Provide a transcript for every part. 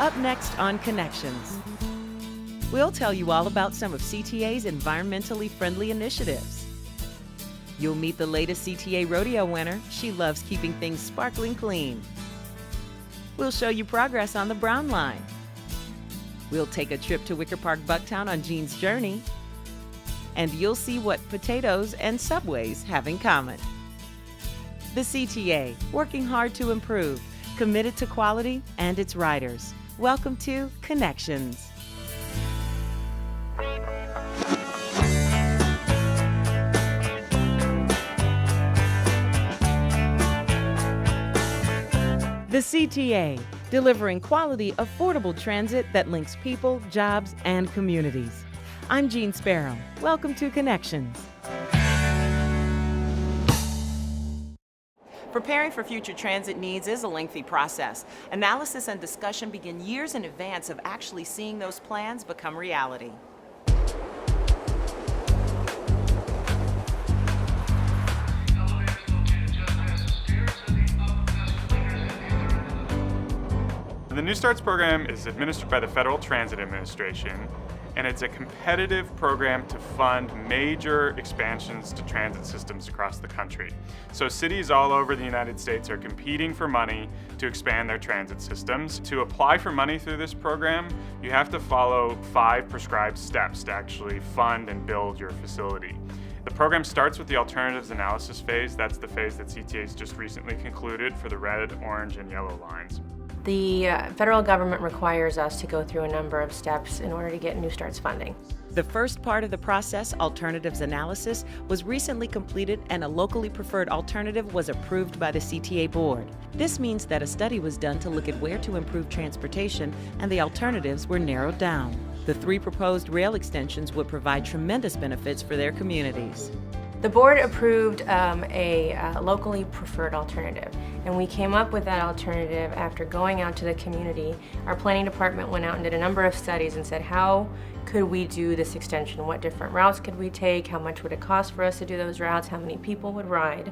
Up next on Connections, we'll tell you all about some of CTA's environmentally friendly initiatives. You'll meet the latest CTA Rodeo winner. She loves keeping things sparkling clean. We'll show you progress on the Brown Line. We'll take a trip to Wicker Park, Bucktown on Jeanne's journey. And you'll see what potatoes and subways have in common. The CTA, working hard to improve, committed to quality and its riders. Welcome to Connections. The CTA, delivering quality, affordable transit that links people, jobs, and communities. I'm Jeanne Sparrow. Welcome to Connections. Preparing for future transit needs is a lengthy process. Analysis and discussion begin years in advance of actually seeing those plans become reality. The New Starts program is administered by the Federal Transit Administration, and it's a competitive program to fund major expansions to transit systems across the country. So cities all over the United States are competing for money to expand their transit systems. To apply for money through this program, you have to follow 5 prescribed steps to actually fund and build your facility. The program starts with the alternatives analysis phase. That's the phase that CTA's just recently concluded for the red, orange, and yellow lines. The federal government requires us to go through a number of steps in order to get New Starts funding. The first part of the process, alternatives analysis, was recently completed and a locally preferred alternative was approved by the CTA board. This means that a study was done to look at where to improve transportation and the alternatives were narrowed down. The 3 proposed rail extensions would provide tremendous benefits for their communities. The board approved a locally preferred alternative, and we came up with that alternative after going out to the community. Our planning department went out and did a number of studies and said, how could we do this extension? What different routes could we take? How much would it cost for us to do those routes? How many people would ride?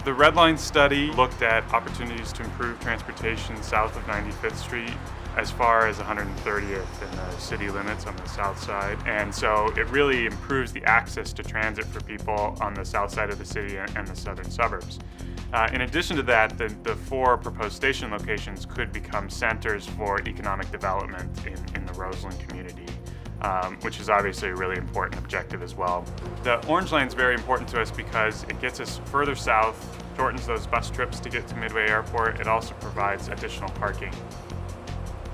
The Red Line study looked at opportunities to improve transportation south of 95th Street as far as 130th in the city limits on the south side. And so it really improves the access to transit for people on the south side of the city and the southern suburbs. In addition to that, the 4 proposed station locations could become centers for economic development in the Roseland community, which is obviously a really important objective as well. The orange line is very important to us because it gets us further south, shortens those bus trips to get to Midway Airport. It also provides additional parking.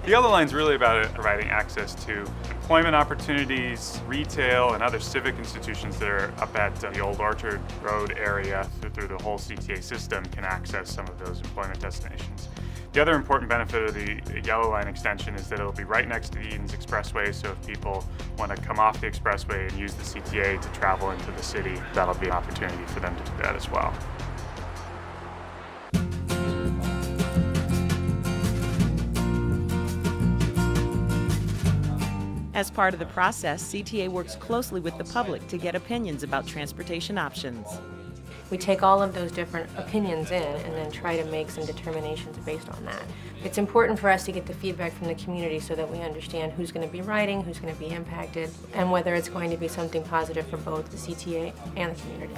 The yellow line is really about providing access to employment opportunities, retail, and other civic institutions that are up at the Old Orchard Road area through the whole CTA system can access some of those employment destinations. The other important benefit of the yellow line extension is that it'll be right next to the Edens Expressway, so if people want to come off the expressway and use the CTA to travel into the city, that'll be an opportunity for them to do that as well. As part of the process, CTA works closely with the public to get opinions about transportation options. We take all of those different opinions in and then try to make some determinations based on that. It's important for us to get the feedback from the community so that we understand who's going to be riding, who's going to be impacted, and whether it's going to be something positive for both the CTA and the community.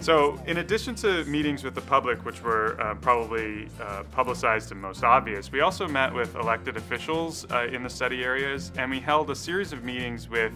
So in addition to meetings with the public, which were probably publicized and most obvious, we also met with elected officials in the study areas, and we held a series of meetings with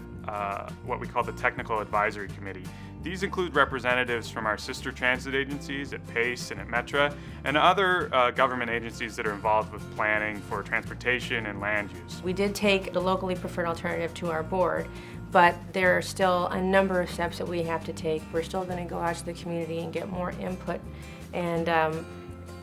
what we call the Technical Advisory Committee. These include representatives from our sister transit agencies at PACE and at Metra, and other government agencies that are involved with planning for transportation and land use. We did take the locally preferred alternative to our board, but there are still a number of steps that we have to take. We're still going to go out to the community and get more input, and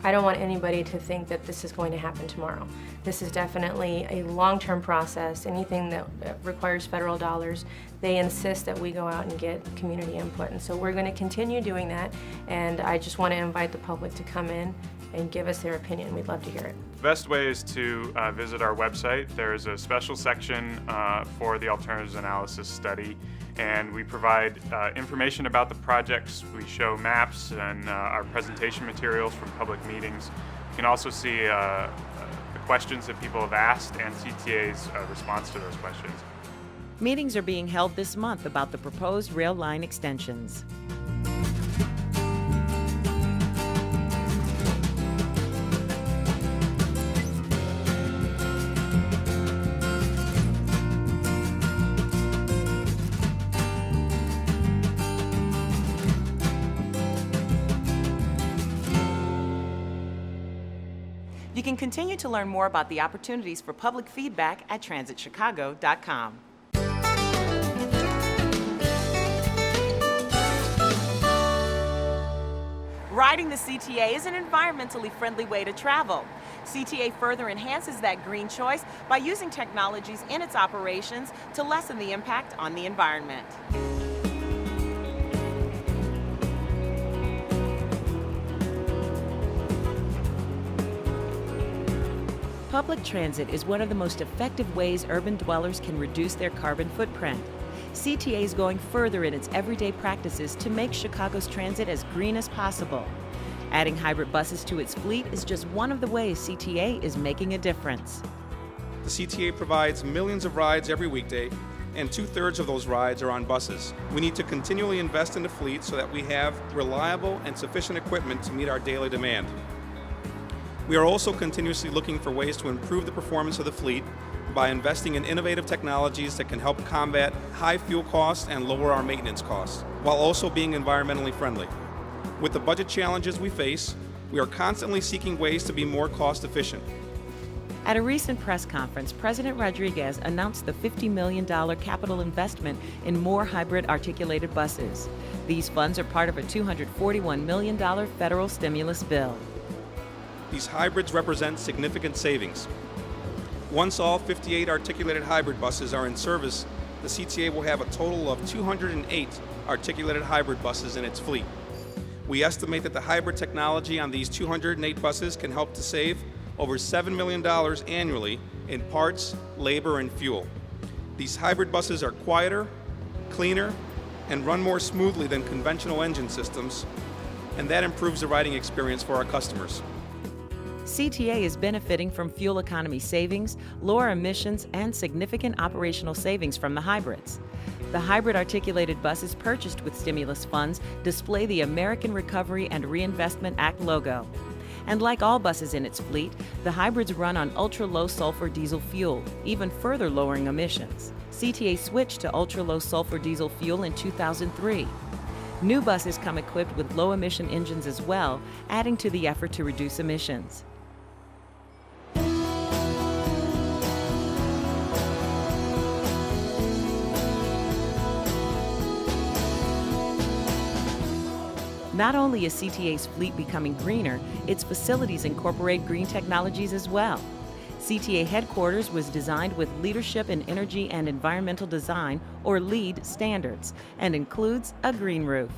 I don't want anybody to think that this is going to happen tomorrow. This is definitely a long-term process. Anything that requires federal dollars, they insist that we go out and get community input, and so we're going to continue doing that, and I just want to invite the public to come in and give us their opinion. We'd love to hear it. The best way is to visit our website. There's a special section for the alternatives analysis study, and we provide information about the projects. We show maps and our presentation materials from public meetings. You can also see a questions that people have asked and CTA's response to those questions. Meetings are being held this month about the proposed rail line extensions. You can continue to learn more about the opportunities for public feedback at transitchicago.com. Riding the CTA is an environmentally friendly way to travel. CTA further enhances that green choice by using technologies in its operations to lessen the impact on the environment. Public transit is one of the most effective ways urban dwellers can reduce their carbon footprint. CTA is going further in its everyday practices to make Chicago's transit as green as possible. Adding hybrid buses to its fleet is just one of the ways CTA is making a difference. The CTA provides millions of rides every weekday, and 2/3 of those rides are on buses. We need to continually invest in the fleet so that we have reliable and sufficient equipment to meet our daily demand. We are also continuously looking for ways to improve the performance of the fleet by investing in innovative technologies that can help combat high fuel costs and lower our maintenance costs, while also being environmentally friendly. With the budget challenges we face, we are constantly seeking ways to be more cost efficient. At a recent press conference, President Rodriguez announced the $50 million capital investment in more hybrid articulated buses. These funds are part of a $241 million federal stimulus bill. These hybrids represent significant savings. Once all 58 articulated hybrid buses are in service, the CTA will have a total of 208 articulated hybrid buses in its fleet. We estimate that the hybrid technology on these 208 buses can help to save over $7 million annually in parts, labor, and fuel. These hybrid buses are quieter, cleaner, and run more smoothly than conventional engine systems, and that improves the riding experience for our customers. CTA is benefiting from fuel economy savings, lower emissions, and significant operational savings from the hybrids. The hybrid articulated buses purchased with stimulus funds display the American Recovery and Reinvestment Act logo. And like all buses in its fleet, the hybrids run on ultra-low sulfur diesel fuel, even further lowering emissions. CTA switched to ultra-low sulfur diesel fuel in 2003. New buses come equipped with low-emission engines as well, adding to the effort to reduce emissions. Not only is CTA's fleet becoming greener, its facilities incorporate green technologies as well. CTA headquarters was designed with Leadership in Energy and Environmental Design, or LEED, standards, and includes a green roof.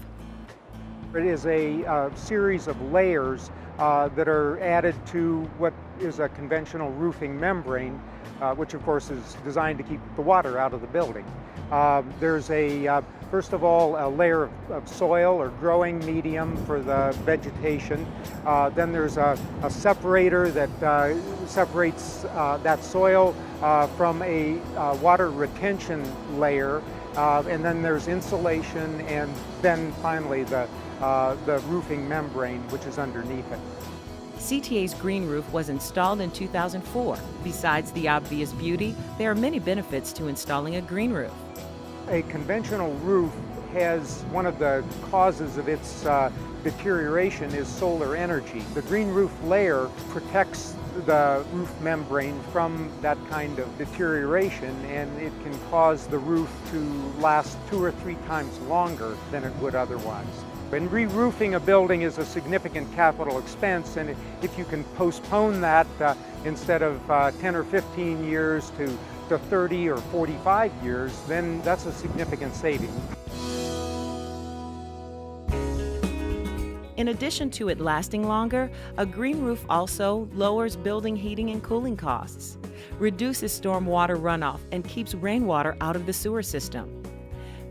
It is a series of layers that are added to what is a conventional roofing membrane, which of course is designed to keep the water out of the building. There's first of all, a layer of soil or growing medium for the vegetation. Then there's a separator that separates that soil from a water retention layer. And then there's insulation, and then finally the roofing membrane, which is underneath it. CTA's green roof was installed in 2004. Besides the obvious beauty, there are many benefits to installing a green roof. A conventional roof has one of the causes of its deterioration is solar energy. The green roof layer protects the roof membrane from that kind of deterioration, and it can cause the roof to last 2 or 3 times longer than it would otherwise. And re-roofing a building is a significant capital expense, and if you can postpone that instead of 10 or 15 years to 30 or 45 years, then that's a significant saving. In addition to it lasting longer, a green roof also lowers building heating and cooling costs, reduces stormwater runoff, and keeps rainwater out of the sewer system,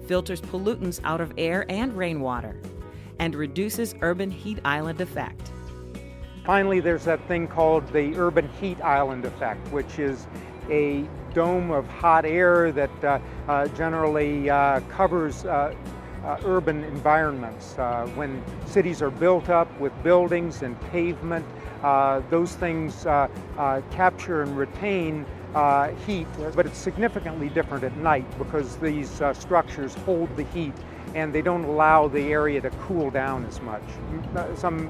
filters pollutants out of air and rainwater, and reduces urban heat island effect. Finally, there's that thing called the urban heat island effect, which is a dome of hot air that generally covers urban environments. When cities are built up with buildings and pavement, those things capture and retain heat, but it's significantly different at night because these structures hold the heat and they don't allow the area to cool down as much. Some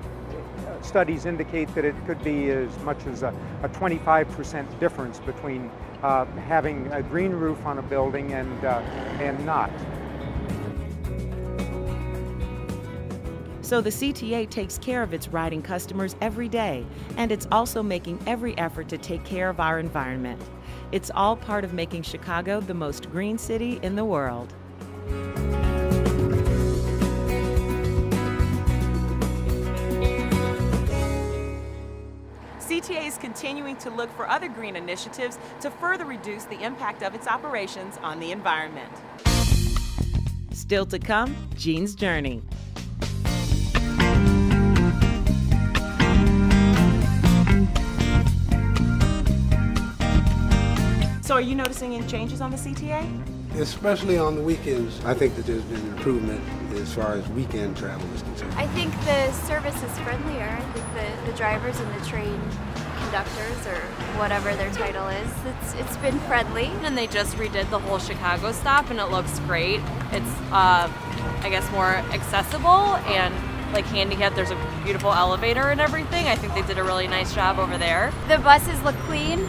studies indicate that it could be as much as a 25% difference between having a green roof on a building and not. So the CTA takes care of its riding customers every day, and it's also making every effort to take care of our environment. It's all part of making Chicago the most green city in the world. CTA is continuing to look for other green initiatives to further reduce the impact of its operations on the environment. Still to come, Jeanne's journey. So are you noticing any changes on the CTA? Especially on the weekends, I think that there's been an improvement as far as weekend travel is concerned. I think the service is friendlier. I think the drivers and the train conductors, or whatever their title is, it's been friendly. And they just redid the whole Chicago stop and it looks great. It's, I guess, more accessible and like handicapped. There's a beautiful elevator and everything. I think they did a really nice job over there. The buses look clean.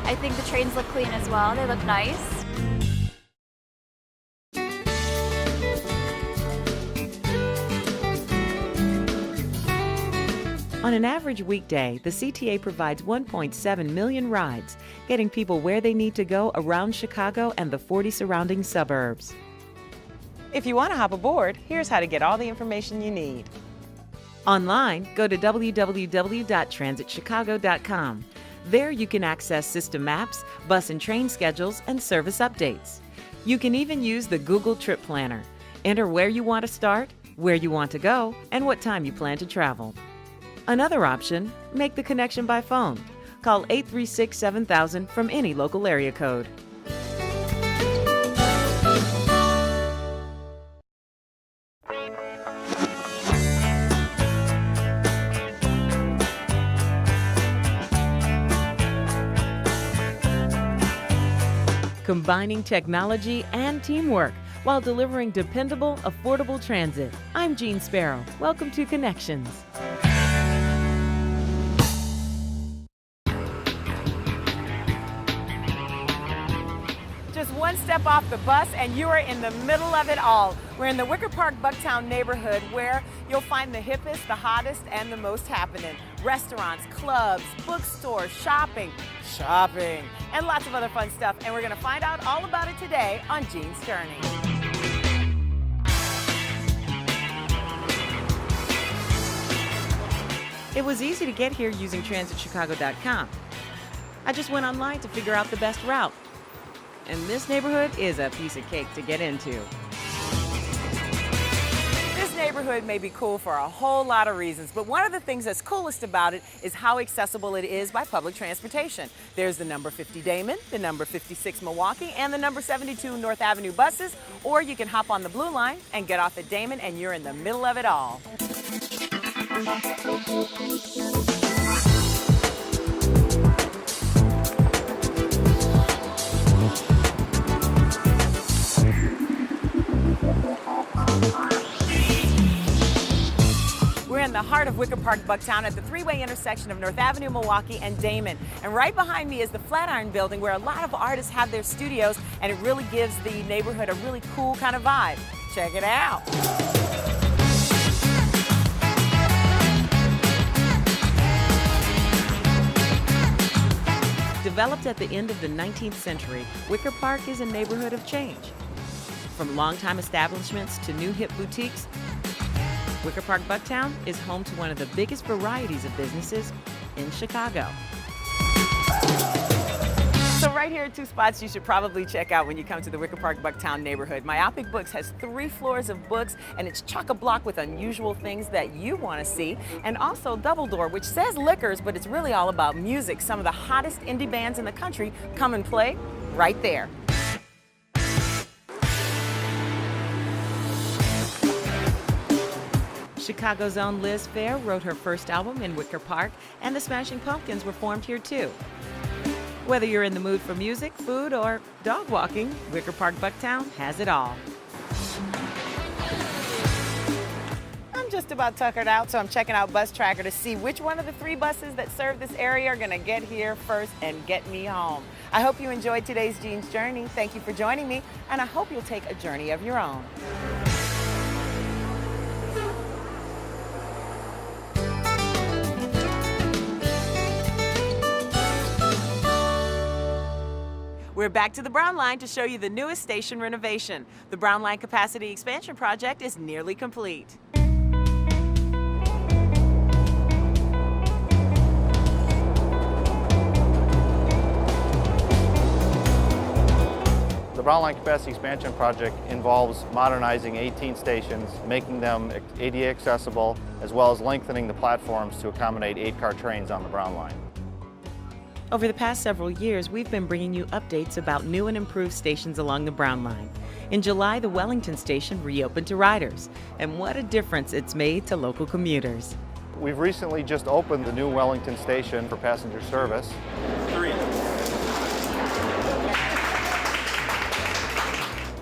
I think the trains look clean as well. They look nice. On an average weekday, the CTA provides 1.7 million rides, getting people where they need to go around Chicago and the 40 surrounding suburbs. If you want to hop aboard, here's how to get all the information you need. Online, go to www.transitchicago.com. There you can access system maps, bus and train schedules, and service updates. You can even use the Google Trip Planner. Enter where you want to start, where you want to go, and what time you plan to travel. Another option, make the connection by phone. Call 836-7000 from any local area code. Combining technology and teamwork while delivering dependable, affordable transit. I'm Jeanne Sparrow. Welcome to Connections. Just one step off the bus and you are in the middle of it all. We're in the Wicker Park, Bucktown neighborhood where you'll find the hippest, the hottest, and the most happening. Restaurants, clubs, bookstores, shopping, and lots of other fun stuff. And we're going to find out all about it today on Jeanne's Journey. It was easy to get here using transitchicago.com. I just went online to figure out the best route. And this neighborhood is a piece of cake to get into. This neighborhood may be cool for a whole lot of reasons, but one of the things that's coolest about it is how accessible it is by public transportation. There's the number 50 Damon, the number 56 Milwaukee, and the number 72 North Avenue buses, or you can hop on the Blue Line and get off at Damon and you're in the middle of it all. We're in the heart of Wicker Park, Bucktown at the three-way intersection of North Avenue, Milwaukee, and Damon. And right behind me is the Flatiron Building where a lot of artists have their studios, and it really gives the neighborhood a really cool kind of vibe. Check it out. Developed at the end of the 19th century, Wicker Park is a neighborhood of change. From longtime establishments to new hip boutiques, Wicker Park, Bucktown is home to one of the biggest varieties of businesses in Chicago. So right here are two spots you should probably check out when you come to the Wicker Park Bucktown neighborhood. Myopic Books has 3 floors of books, and it's chock-a-block with unusual things that you want to see. And also Double Door, which says liquors, but it's really all about music. Some of the hottest indie bands in the country come and play right there. Chicago's own Liz Phair wrote her first album in Wicker Park, and the Smashing Pumpkins were formed here too. Whether you're in the mood for music, food, or dog walking, Wicker Park Bucktown has it all. I'm just about tuckered out, so I'm checking out Bus Tracker to see which one of the 3 buses that serve this area are going to get here first and get me home. I hope you enjoyed today's Jeanne's Journey. Thank you for joining me, and I hope you'll take a journey of your own. We're back to the Brown Line to show you the newest station renovation. The Brown Line Capacity Expansion Project is nearly complete. The Brown Line Capacity Expansion Project involves modernizing 18 stations, making them ADA accessible, as well as lengthening the platforms to accommodate 8-car trains on the Brown Line. Over the past several years, we've been bringing you updates about new and improved stations along the Brown Line. In July, the Wellington station reopened to riders, and what a difference it's made to local commuters. We've recently just opened the new Wellington station for passenger service. 3.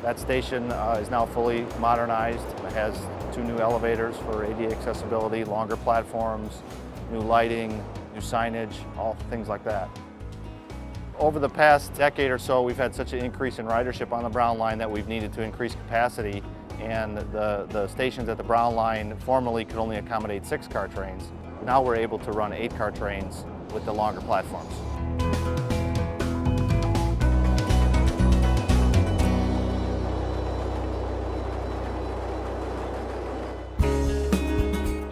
That station is now fully modernized. It has 2 new elevators for ADA accessibility, longer platforms, new lighting, new signage, all things like that. Over the past decade or so, we've had such an increase in ridership on the Brown Line that we've needed to increase capacity, and the stations at the Brown Line formerly could only accommodate 6-car trains. Now we're able to run 8-car trains with the longer platforms.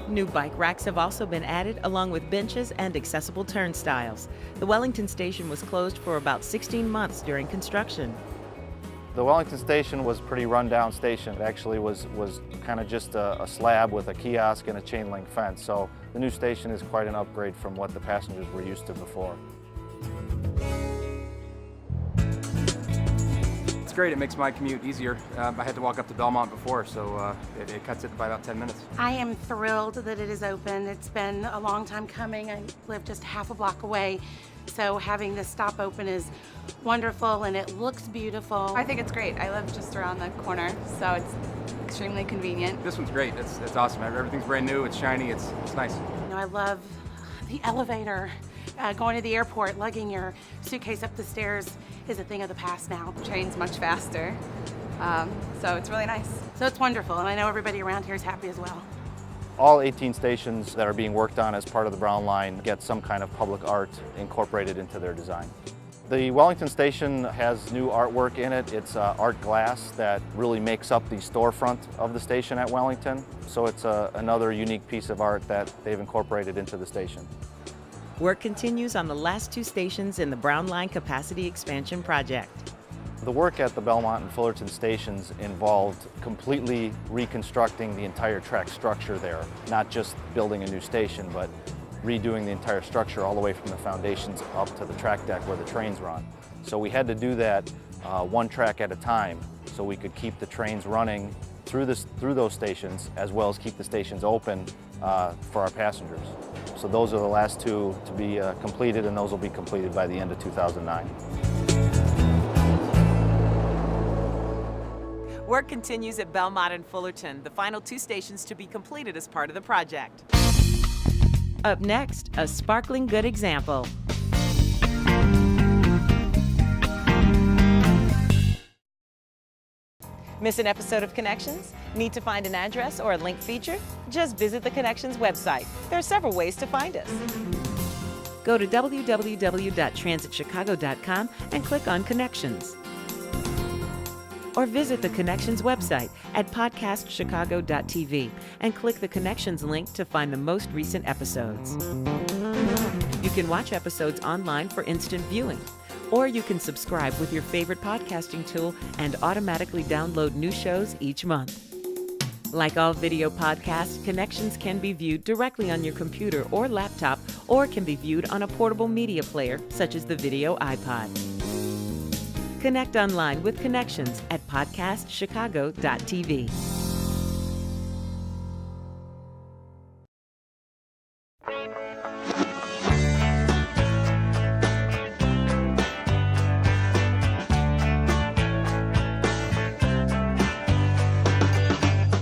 New bike racks have also been added, along with benches and accessible turnstiles. The Wellington station was closed for about 16 months during construction. The Wellington station was a pretty run-down station. It actually was kind of just a slab with a kiosk and a chain link fence. So the new station is quite an upgrade from what the passengers were used to before. Great, it makes my commute easier. I had to walk up to Belmont before, so it cuts it by about 10 minutes. I am thrilled that it is open. It's been a long time coming. I live just half a block away, so having this stop open is wonderful, and it looks beautiful. I think it's great. I live just around the corner, so it's extremely convenient. This one's great. It's awesome. Everything's brand new. It's shiny. It's nice. You know, I love the elevator. Going to the airport, lugging your suitcase up the stairs is a thing of the past now. The train's much faster, so it's really nice. So it's wonderful, and I know everybody around here is happy as well. All 18 stations that are being worked on as part of the Brown Line get some kind of public art incorporated into their design. The Wellington station has new artwork in it. It's art glass that really makes up the storefront of the station at Wellington. So it's another unique piece of art that they've incorporated into the station. Work continues on the last 2 stations in the Brown Line Capacity Expansion Project. The work at the Belmont and Fullerton stations involved completely reconstructing the entire track structure there, not just building a new station, but redoing the entire structure all the way from the foundations up to the track deck where the trains run. So we had to do that 1 track at a time so we could keep the trains running through those stations, as well as keep the stations open for our passengers. So those are the last 2 to be completed, and those will be completed by the end of 2009. Work continues at Belmont and Fullerton, the final 2 stations to be completed as part of the project. Up next, a sparkling good example. Miss an episode of Connections? Need to find an address or a link feature? Just visit the Connections website. There are several ways to find us. Go to www.transitchicago.com and click on Connections. Or visit the Connections website at podcastchicago.tv and click the Connections link to find the most recent episodes. You can watch episodes online for instant viewing. Or you can subscribe with your favorite podcasting tool and automatically download new shows each month. Like all video podcasts, Connections can be viewed directly on your computer or laptop, or can be viewed on a portable media player, such as the Video iPod. Connect online with Connections at podcastchicago.tv.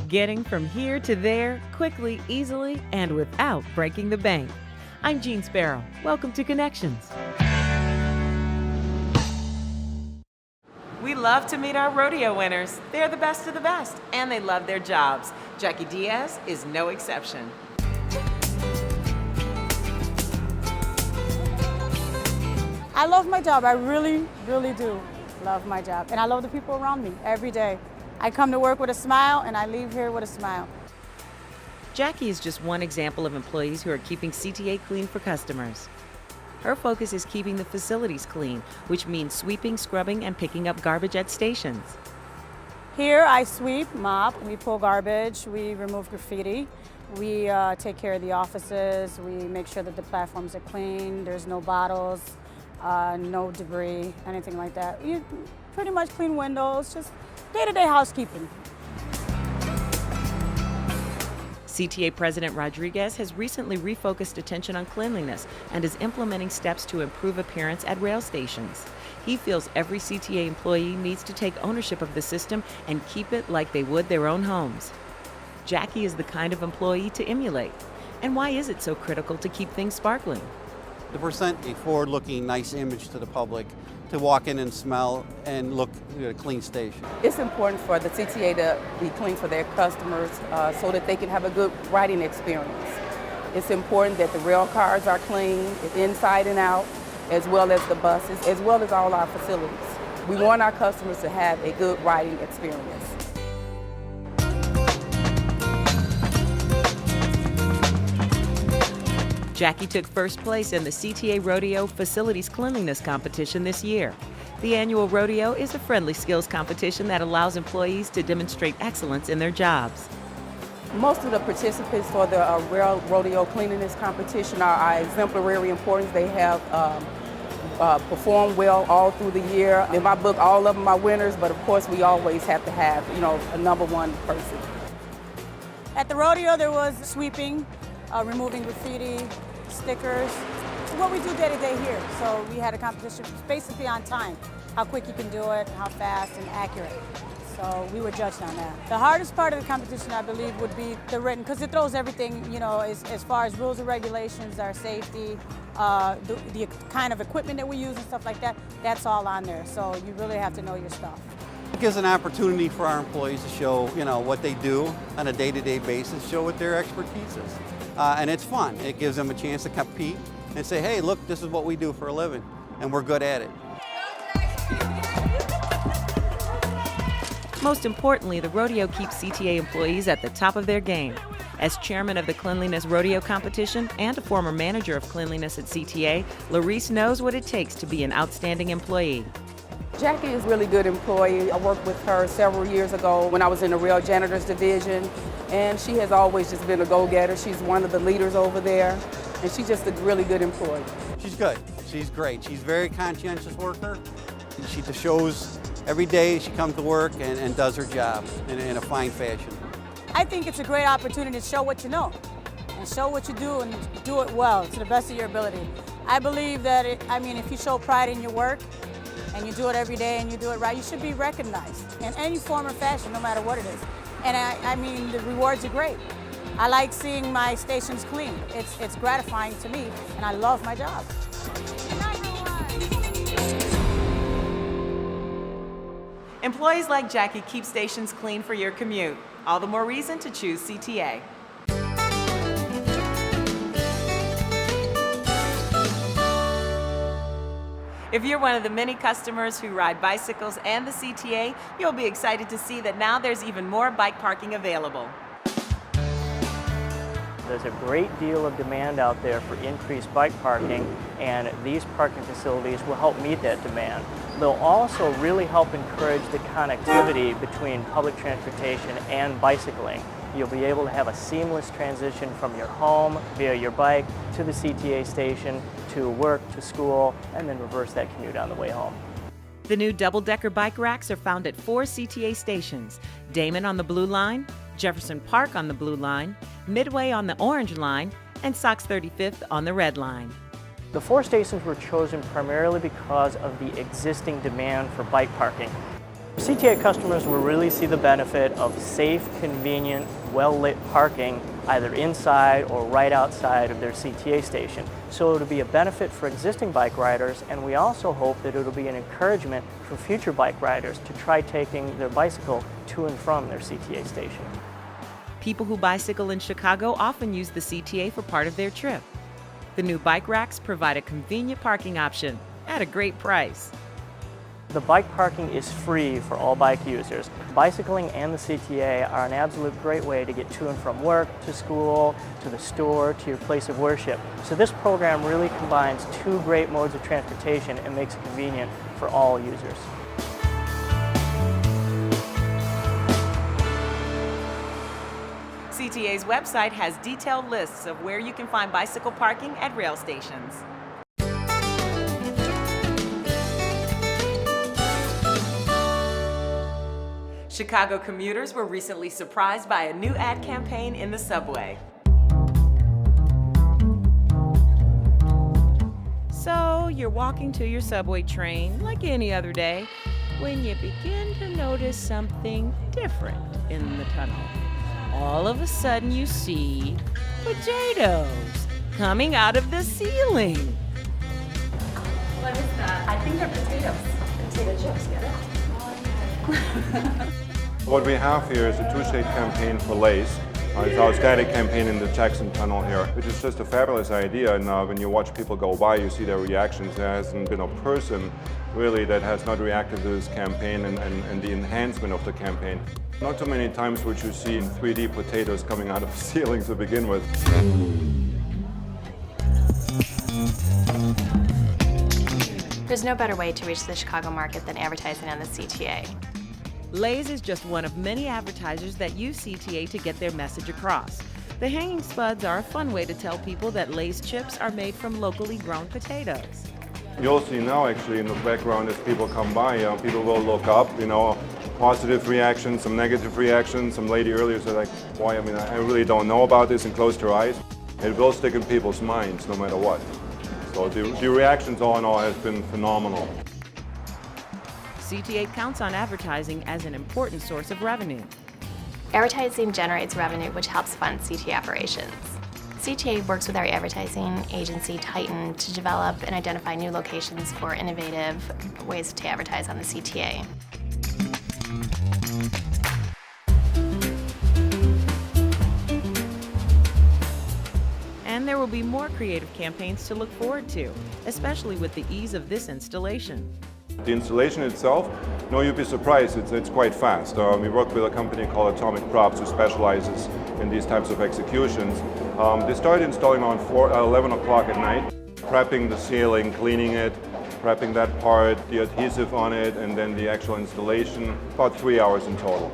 Getting from here to there quickly, easily, and without breaking the bank. I'm Jeanne Sparrow. Welcome to Connections. We love to meet our rodeo winners. They're the best of the best, and they love their jobs. Jackie Diaz is no exception. I love my job. I really, really do love my job. And I love the people around me every day. I come to work with a smile, and I leave here with a smile. Jackie is just one example of employees who are keeping CTA clean for customers. Her focus is keeping the facilities clean, which means sweeping, scrubbing, and picking up garbage at stations. Here I sweep, mop, we pull garbage, we remove graffiti, we take care of the offices, we make sure that the platforms are clean, there's no bottles, no debris, anything like that. You pretty much clean windows, just day-to-day housekeeping. CTA President Rodriguez has recently refocused attention on cleanliness and is implementing steps to improve appearance at rail stations. He feels every CTA employee needs to take ownership of the system and keep it like they would their own homes. Jackie is the kind of employee to emulate. And why is it so critical to keep things sparkling? To present a forward-looking, nice image to the public, to walk in and smell and look at a clean station. It's important for the CTA to be clean for their customers so that they can have a good riding experience. It's important that the rail cars are clean, inside and out, as well as the buses, as well as all our facilities. We want our customers to have a good riding experience. Jackie took first place in the CTA Rodeo Facilities Cleanliness Competition this year. The annual rodeo is a friendly skills competition that allows employees to demonstrate excellence in their jobs. Most of the participants for the Rail Rodeo Cleanliness Competition are exemplary importance. They have performed well all through the year. In my book, all of them are winners, but of course we always have to have, a number one person. At the rodeo, there was sweeping, removing graffiti, stickers, what we do day to day here. So we had a competition basically on time, how quick you can do it, how fast and accurate. So we were judged on that. The hardest part of the competition, I believe, would be the written, because it throws everything, as far as rules and regulations, our safety, the kind of equipment that we use and stuff like that, that's all on there. So you really have to know your stuff. It gives an opportunity for our employees to show, what they do on a day-to-day basis, show what their expertise is. And it's fun. It gives them a chance to compete and say, hey, look, this is what we do for a living, and we're good at it. Most importantly, the rodeo keeps CTA employees at the top of their game. As chairman of the Cleanliness Rodeo Competition and a former manager of cleanliness at CTA, Larice knows what it takes to be an outstanding employee. Jackie is a really good employee. I worked with her several years ago when I was in the Rail Janitors Division, and she has always just been a go-getter. She's one of the leaders over there, and she's just a really good employee. She's good. She's great. She's a very conscientious worker. She just shows every day she comes to work and does her job in a fine fashion. I think it's a great opportunity to show what you know and show what you do and do it well to the best of your ability. I believe that, if you show pride in your work and you do it every day and you do it right, you should be recognized in any form or fashion, no matter what it is. And the rewards are great. I like seeing my stations clean. It's gratifying to me, and I love my job. Employees like Jackie keep stations clean for your commute. All the more reason to choose CTA. If you're one of the many customers who ride bicycles and the CTA, you'll be excited to see that now there's even more bike parking available. there's a great deal of demand out there for increased bike parking, and these parking facilities will help meet that demand. They'll also really help encourage the connectivity between public transportation and bicycling. You'll be able to have a seamless transition from your home via your bike to the CTA station, to work, to school, and then reverse that commute on the way home. The new double-decker bike racks are found at 4 CTA stations: Damon on the Blue Line, Jefferson Park on the Blue Line, Midway on the Orange Line, and Sox 35th on the Red Line. The 4 stations were chosen primarily because of the existing demand for bike parking. CTA customers will really see the benefit of safe, convenient, well-lit parking either inside or right outside of their CTA station. So it'll be a benefit for existing bike riders, and we also hope that it'll be an encouragement for future bike riders to try taking their bicycle to and from their CTA station. People who bicycle in Chicago often use the CTA for part of their trip. The new bike racks provide a convenient parking option at a great price. The bike parking is free for all bike users. Bicycling and the CTA are an absolute great way to get to and from work, to school, to the store, to your place of worship. So this program really combines 2 great modes of transportation and makes it convenient for all users. CTA's website has detailed lists of where you can find bicycle parking at rail stations. Chicago commuters were recently surprised by a new ad campaign in the subway. So you're walking to your subway train like any other day when you begin to notice something different in the tunnel. All of a sudden you see potatoes coming out of the ceiling. What is that? I think they're potatoes. Potato chips, get it? What we have here is a 2-state campaign for Lay's. It's our static campaign in the Jackson Tunnel here, which is just a fabulous idea. And when you watch people go by, you see their reactions. There hasn't been a person really that has not reacted to this campaign and the enhancement of the campaign. Not too many times would you see 3D potatoes coming out of the ceiling to begin with. There's no better way to reach the Chicago market than advertising on the CTA. Lay's is just one of many advertisers that use CTA to get their message across. The hanging spuds are a fun way to tell people that Lay's chips are made from locally grown potatoes. You'll see now actually in the background as people come by, people will look up, positive reactions, some negative reactions. Some lady earlier said like, boy, I really don't know about this, and closed her eyes. It will stick in people's minds no matter what. So the reactions all in all has been phenomenal. CTA counts on advertising as an important source of revenue. Advertising generates revenue, which helps fund CTA operations. CTA works with our advertising agency, Titan, to develop and identify new locations for innovative ways to advertise on the CTA. And there will be more creative campaigns to look forward to, especially with the ease of this installation. The installation itself, you'd be surprised, it's quite fast. We work with a company called Atomic Props who specializes in these types of executions. They started installing around 11 o'clock at night, prepping the ceiling, cleaning it, prepping that part, the adhesive on it, and then the actual installation, about 3 hours in total.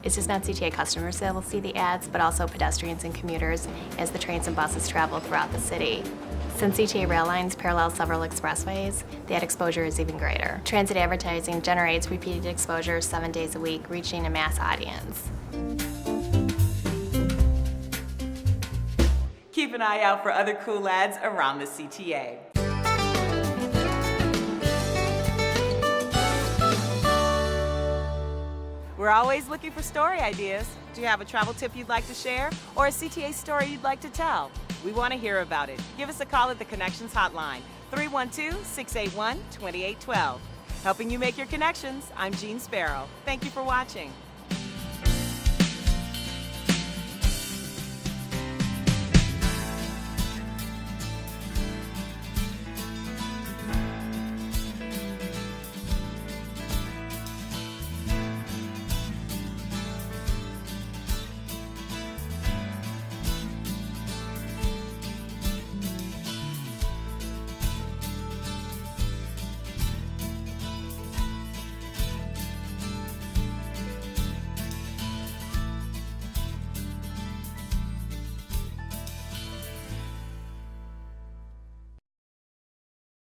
It's just not CTA customers that will see the ads, but also pedestrians and commuters as the trains and buses travel throughout the city. Since CTA rail lines parallel several expressways, the ad exposure is even greater. Transit advertising generates repeated exposure 7 days a week, reaching a mass audience. Keep an eye out for other cool ads around the CTA. We're always looking for story ideas. Do you have a travel tip you'd like to share or a CTA story you'd like to tell? We want to hear about it. Give us a call at the Connections Hotline, 312-681-2812. Helping you make your connections, I'm Jeanne Sparrow. Thank you for watching.